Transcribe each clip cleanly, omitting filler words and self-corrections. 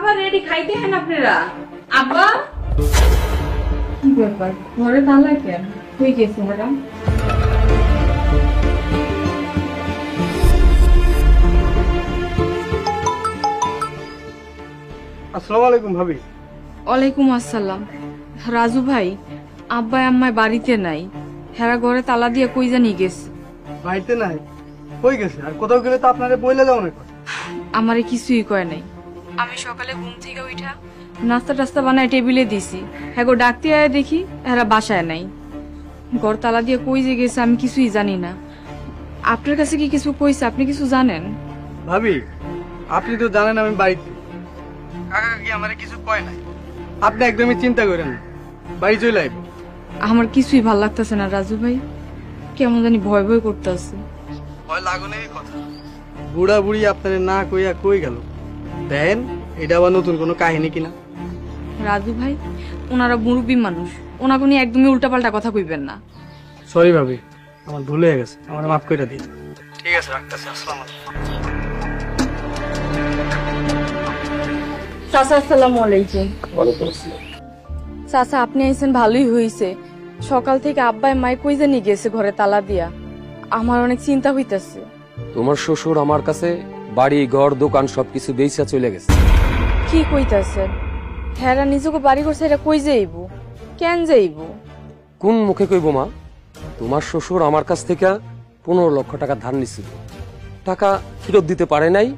খাবার রেডি, খাইতে হেন আপনারা। আব্বা কি ব্যাপার, ঘরে তালা কেন? হয়ে গেছে ম্যাডাম। আসসালামু আলাইকুম ভাবি। ওয়ালাইকুম আসসালাম। রাজু ভাই, আব্বা আম্মায় বাড়িতে নাই, হেরা ঘরে তালা দিয়ে কই জানি গেছে। বাড়িতে নাই? কই গেছে? আর কোথাও গেলে তো আপনারে বইলে যাও না। আমারে কিছুই কয় নাই। আমি সকালে ঘুম থেকে উঠা নাস্তা টাস্তা বানায় টেবিলে দিছি, হ্যাঁ গো ডাকতে আয় দেখি হেরা বাসায় নাই। ঘর তালা দিয়ে কই যে গেছে আমি কিছুই জানি না। আপনার কাছে কি কিছু কইছে? আপনি কিছু জানেন? ভাবি, আপনি তো জানেন আমি বাড়িতে। কাকা কি আমারে কিছু কয় নাই। আপনি একদমই চিন্তা করেন না, বাড়ি চলে আইব। আমার কিছুই ভাল লাগতেছে না রাজু ভাই, কেমন জানি ভয় ভয় করতেছে। ভয় লাগুনেরই কথা। বুড়া বুড়ি আপনারে না কইয়া কই গেল, দেন এটা আবার নতুন কোনো কাহিনী কিনা? রাজু ভাই, ওনারা মুরব্বী মানুষ, ওনাকে নিয়ে একদমই উল্টাপাল্টা কথা কইবেন না। সরি ভাবি, আমার ভুল হয়ে গেছে, আমার মাফ করে দিন। ঠিক আছে, রাখতেছি। আসসালামু আলাইকুম। চাচা আসসালামু আলাইকুম। চাচা আপনি আইছেন ভালোই হইছে। সকাল থেকে আব্বাই মাই কই জানি গেছে ঘরে তালা দিয়া, আমার অনেক চিন্তা হইতাছে। তোমার শ্বশুর আমার কাছে বাড়ি ঘর দোকান সবকিছু বেচা চলে গেছে। কি কইতাছেন? হেরা নিজকে বাড়ি ঘর ছেড়ে কই যাইব? কেন যাইব? কোন মুখে কইব মা? তোমার শ্বশুর আমার কাছ থেকে 15 লক্ষ টাকা ধার নিছিল, টাকা ফেরত দিতে পারে নাই,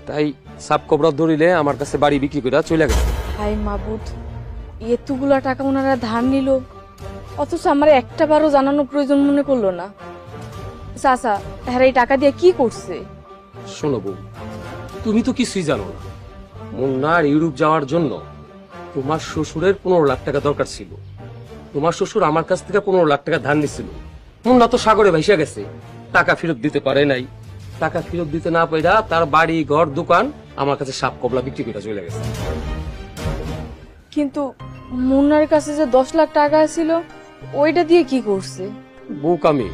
তাই সাপ কবরা ধরিলে আমার কাছে বাড়ি বিক্রি করে চলে গেছে। হাই মাবুদ, এতগুলা টাকা ওনারা ধার নিল, অথচ আমার একটা বারও জানানো প্রয়োজন মনে করলো না। চাচা, হেরা এই টাকা দিয়ে কি করছে? শোনো বউ, তুমি তো কিছুই জানো না। মুন্নার ইউরোপ যাওয়ার জন্য তোমার শ্বশুরের 15 লাখ টাকা দরকার ছিল। তোমার শ্বশুর আমার কাছ থেকে 15 লাখ টাকা ধার নিছিল। মুন্না তো সাগরে ভাইসা গেছে, টাকা ফেরত দিতে পারে নাই। টাকা ফেরত দিতে না পাইরা তার বাড়ি ঘর দোকান আমার কাছে সাপ কবলা বিক্রি করে চলে গেছে। কিন্তু মুন্নার কাছে যে 10 লাখ টাকা ছিল, ওইটা দিয়ে কি করছে? বউকামি,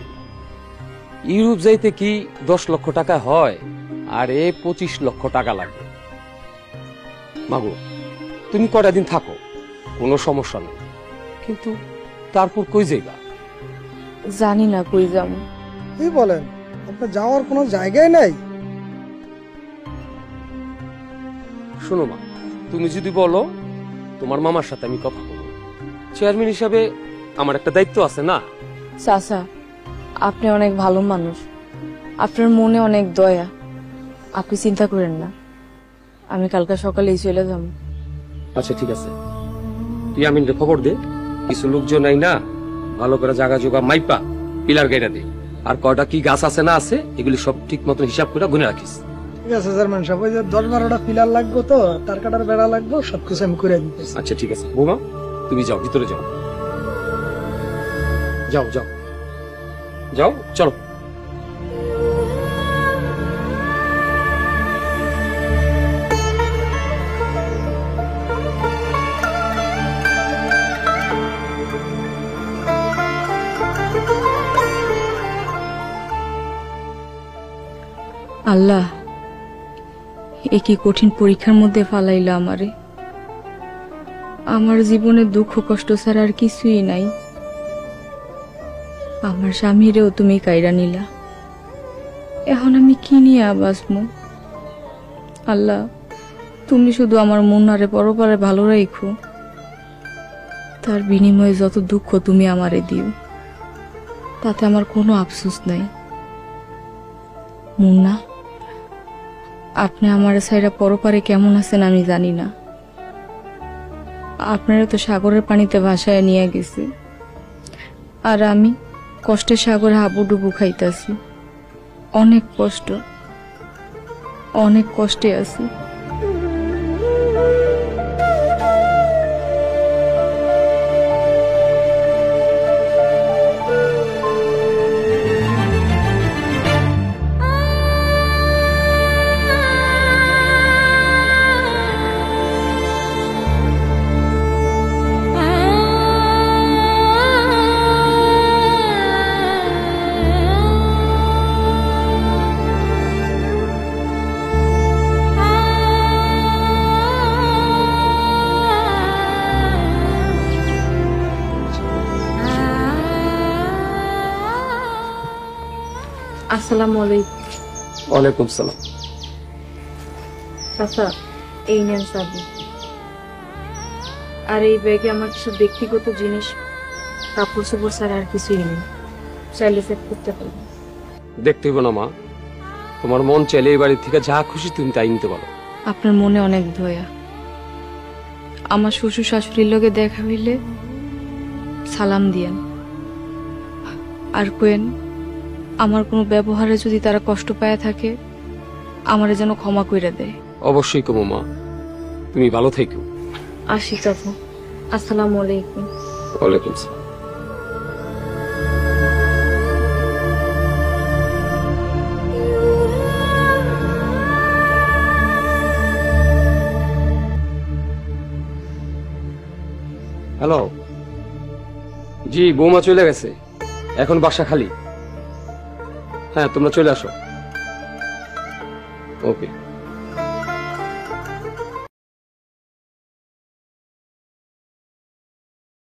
ইউরোপ যাইতে কি 10 লক্ষ টাকা হয়? আর 25 লক্ষ টাকা লাগবে। মাগো, তুমি কয়টা দিন থাকো, কোনো সমস্যা নেই, কিন্তু তারপর কই যাইবা? জানি না কই যাব। কি বলেন, আপনার যাওয়ার কোনো জায়গায় নাই? শোনো মা, তুমি যদি বলো তোমার মামার সাথে আমি কথা বলবো। চেয়ারম্যান হিসাবে আমার একটা দায়িত্ব আছে না? চাচা, আপনি অনেক ভালো মানুষ, আপনার মনে অনেক দয়া, আপনি চিন্তা করেন না, আমি কালকে সকালেই চলে যাব। আচ্ছা ঠিক আছে, তুই আমিনকে খবর দে, কিছু লোকজন নাই না, ভালো করে জায়গা জোগা মাইপা পিলার গাইরা দে, আর কয়টা কি গাছ আছে না আছে এগুলি সব ঠিক মতো হিসাব করে গুনে রাখিস। ঠিক আছে চেয়ারম্যান সাহেব, ওই যে 10-12টা পিলার লাগবে, তো তার কাটার বেড়া লাগবে, সবকিছু আমি করে দিতেছি। আচ্ছা ঠিক আছে বৌমা, তুমি যাও, ভিতরে যাও, যাও যাও যাও, চলো। আল্লাহ, এ কি কঠিন পরীক্ষার মধ্যে ফালাইলা আমারে। আমার জীবনে দুঃখ কষ্ট ছাড়া আর কিছুই নাই। আমার স্বামীরেও তুমি কাইরা নিলা, এখন আমি কি নিয়ে বাঁচবো? আল্লাহ, তুমি শুধু আমার মুন্নারে পরপারে ভালো রাখো, তার বিনিময়ে যত দুঃখ তুমি আমারে দিও, তাতে আমার কোনো আফসোস নাই। মুন্না, আপনি আমার সাইরা পরপারে কেমন আছেন আমি জানি না। আপনারা তো সাগরের পানিতে ভাসায় নিয়ে গেছে, আর আমি কষ্টের সাগরে হাবুডুবু খাইতাছি। অনেক কষ্ট, অনেক কষ্টে আছি। আসসালামু আলাইকুম। ওয়ালাইকুম সালাম। চাচা, এই নেন চাবি। আর এই ব্যাগে আমার কিছু ব্যক্তিগত জিনিস, কাপড় চোপড় ছাড়া আর কিছুই নেই, চাইলে চেক করতে পারবেন। দেখতে হইব না মা, তোমার মন চাইলে এই বাড়ি থেকে যা খুশি তুমি তাই নিতে পারো। আপনার মনে অনেক দয়া। আমার শ্বশুর শাশুড়ির লগে দেখা হইলে সালাম দিয়েন, আর কোয়েন আমার কোনো ব্যবহারে যদি তারা কষ্ট পায় থাকে আমারে যেন ক্ষমা কইরা দেয়। অবশ্যই কমো মা, তুমি ভালো থেকো। আসি চাচা, আসসালামু আলাইকুম। ওয়ালাইকুম সালাম। হ্যালো, জি বৌমা চলে গেছে, এখন বাসা খালি। হ্যাঁ তোমরা চলে আসো। ওকে।